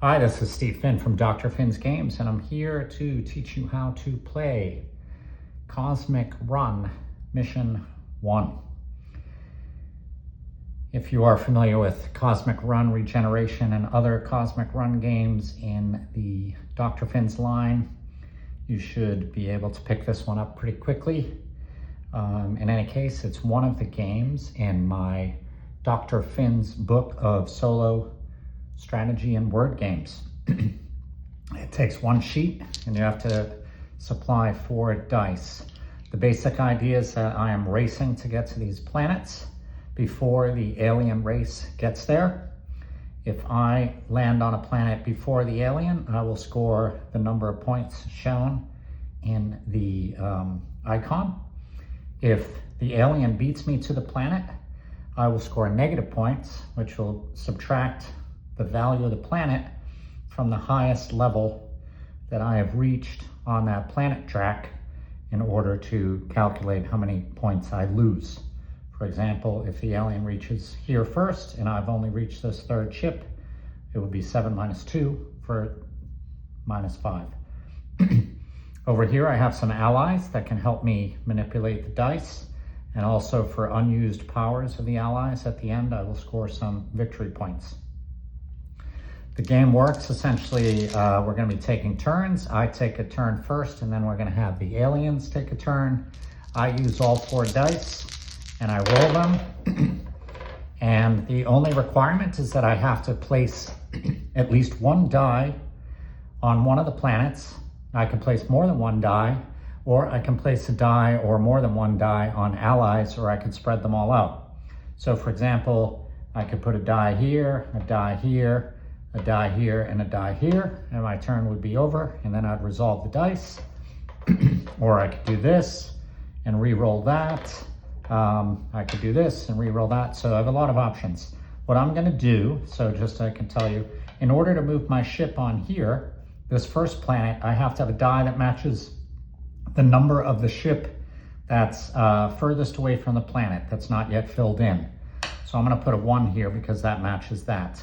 Hi, this is Steve Finn from Dr. Finn's Games, and I'm here to teach you how to play Cosmic Run Mission 1. If you are familiar with Cosmic Run Regeneration and other Cosmic Run games in the Dr. Finn's line, you should be able to pick this one up pretty quickly. In any case, it's one of the games in my Dr. Finn's book of solo strategy and word games. It takes one sheet and you have to supply 4 dice. The basic idea is that I am racing to get to these planets before the alien race gets there. If I land on a planet before the alien, I will score the number of points shown in the icon. If the alien beats me to the planet, I will score negative points, which will subtract the value of the planet from the highest level that I have reached on that planet track in order to calculate how many points I lose. For example, if the alien reaches here first and I've only reached this 3rd ship, it would be 7 minus 2 for minus 5. Over here I have some allies that can help me manipulate the dice, and also for unused powers of the allies at the end I will score some victory points. The game works essentially, we're going to be taking turns. I take a turn first, and then we're going to have the aliens take a turn. I use all 4 dice and I roll them. And the only requirement is that I have to place at least 1 die on one of the planets. I can place more than 1 die, or I can place a die or more than 1 die on allies, or I could spread them all out. So for example, I could put a die here, a die here, a die here, and a die here, and my turn would be over, and then I'd resolve the dice. Or I could do this and re-roll that. I could do this and re-roll that. So I have a lot of options. What I'm gonna do, so just I can tell you, in order to move my ship on here, this first planet, I have to have a die that matches the number of the ship that's furthest away from the planet, that's not yet filled in. So I'm gonna put a 1 here because that matches that.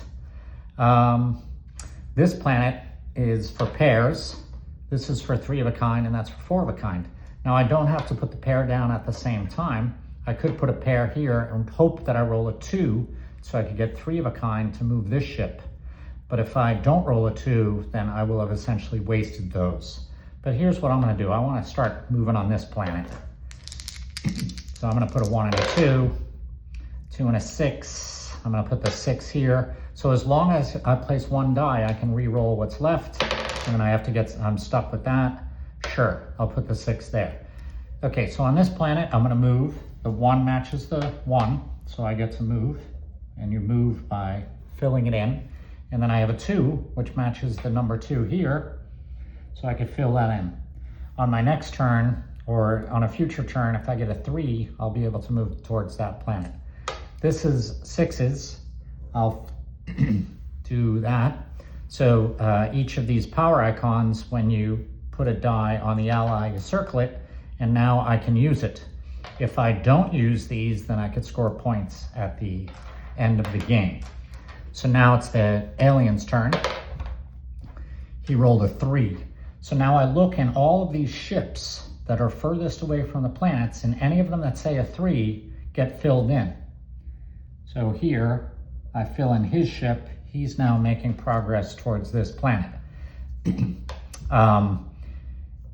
This planet is for pairs. This is for 3 of a kind, and that's for 4 of a kind. Now I don't have to put the pair down at the same time. I could put a pair here and hope that I roll a 2 so I could get 3 of a kind to move this ship. But if I don't roll a 2, then I will have essentially wasted those. But here's what I'm gonna do. I wanna start moving on this planet. So I'm gonna put a 1 and a 2, 2 and a 6. I'm gonna put the 6 here. So as long as I place 1 die, I can re-roll what's left, and then I have to get, I'm stuck with that. Sure, I'll put the 6 there. Okay, so on this planet, I'm gonna move. The 1 matches the 1, so I get to move, and you move by filling it in. And then I have a 2, which matches the number 2 here, so I could fill that in. On my next turn, or on a future turn, if I get a 3, I'll be able to move towards that planet. This is 6s. I'll do that. So each of these power icons, when you put a die on the ally, you circle it, and now I can use it. If I don't use these, then I could score points at the end of the game. So now it's the alien's turn. He rolled a 3. So now I look in all of these ships that are furthest away from the planets, and any of them that say a 3 get filled in. So here, I fill in his ship. He's now making progress towards this planet.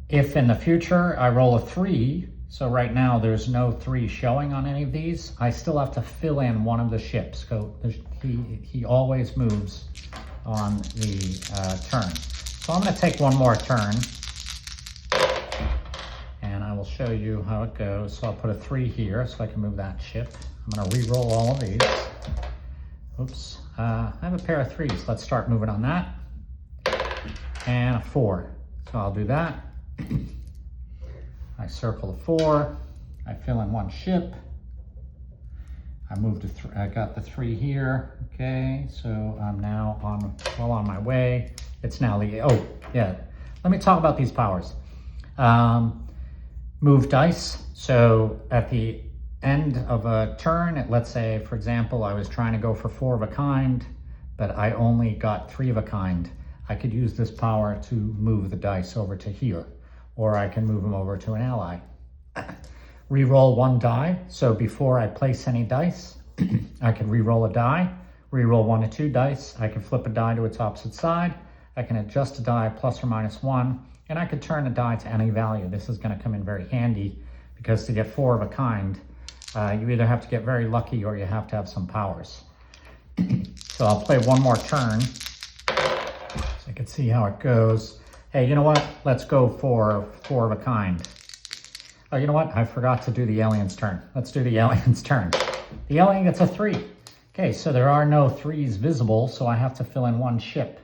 If in the future I roll a 3, so right now there's no 3 showing on any of these, I still have to fill in one of the ships. So he always moves on the turn. So I'm gonna take one more turn, and I will show you how it goes. So I'll put a 3 here so I can move that ship. I'm gonna re-roll all of these. Oops, I have a pair of 3s. Let's start moving on that. And a 4, so I'll do that. I circle the 4, I fill in 1 ship. I moved to I got the 3 here. Okay, so I'm now well on my way. It's now the, oh yeah, let me talk about these powers. Move dice, so at the end of a turn, let's say, for example, I was trying to go for 4 of a kind, but I only got 3 of a kind. I could use this power to move the dice over to here, or I can move them over to an ally. Reroll one die, so before I place any dice, I can re-roll a die, re-roll 1 to 2 dice, I can flip a die to its opposite side, I can adjust a die plus or minus 1, and I could turn a die to any value. This is going to come in very handy because to get 4 of a kind, you either have to get very lucky or you have to have some powers. So I'll play one more turn so I can see how it goes. Hey, you know what? Let's go for 4 of a kind. Oh, you know what? I forgot to do the alien's turn. Let's do the alien's turn. The alien gets a 3. Okay, so there are no 3s visible, so I have to fill in 1 ship.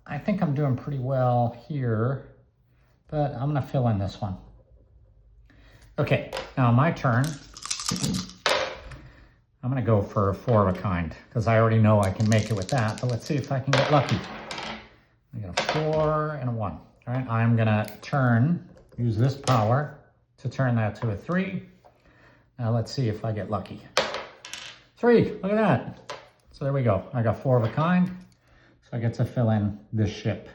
I think I'm doing pretty well here, but I'm gonna fill in this one. Okay, now my turn. I'm gonna go for 4 of a kind, because I already know I can make it with that, but let's see if I can get lucky. I got a 4 and a 1. All right, I'm gonna use this power to turn that to a 3. Now let's see if I get lucky. 3, look at that. So there we go. I got 4 of a kind. So I get to fill in this ship.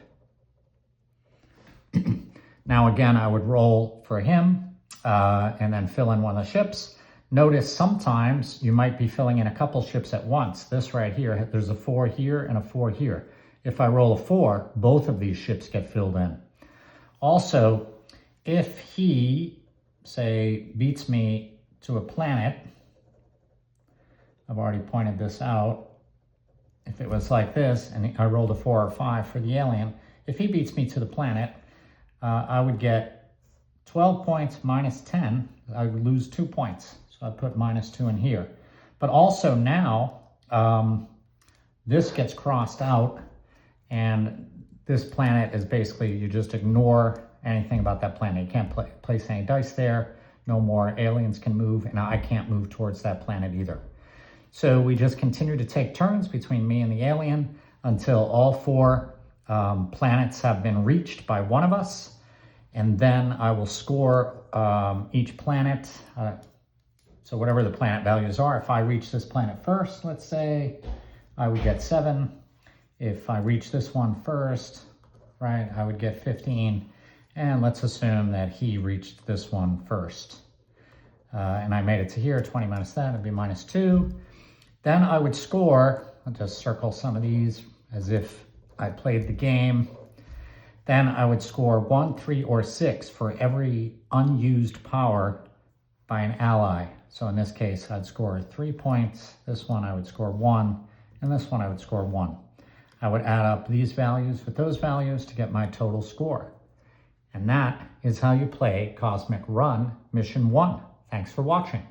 Now again, I would roll for him and then fill in one of the ships. Notice sometimes you might be filling in a couple ships at once. This right here, there's a 4 here and a 4 here. If I roll a 4, both of these ships get filled in. Also, if he, say, beats me to a planet, I've already pointed this out. If it was like this, and I rolled a 4 or 5 for the alien, if he beats me to the planet, I would get 12 points minus 10. I would lose 2 points. So I put minus 2 in here. But also now, this gets crossed out, and this planet is basically, you just ignore anything about that planet. You can't place any dice there. No more aliens can move, and I can't move towards that planet either. So we just continue to take turns between me and the alien until all 4 planets have been reached by one of us. And then I will score each planet. So whatever the planet values are, if I reach this planet first, let's say, I would get 7. If I reach this one first, right, I would get 15. And let's assume that he reached this one first. And I made it to here, 20 minus that, it'd be minus 2. Then I would score, I'll just circle some of these as if I played the game. Then I would score 1, 3, or 6 for every unused power by an ally. So in this case, I'd score 3 points. This one I would score 1, and this one I would score 1. I would add up these values with those values to get my total score. And that is how you play Cosmic Run Mission 1. Thanks for watching.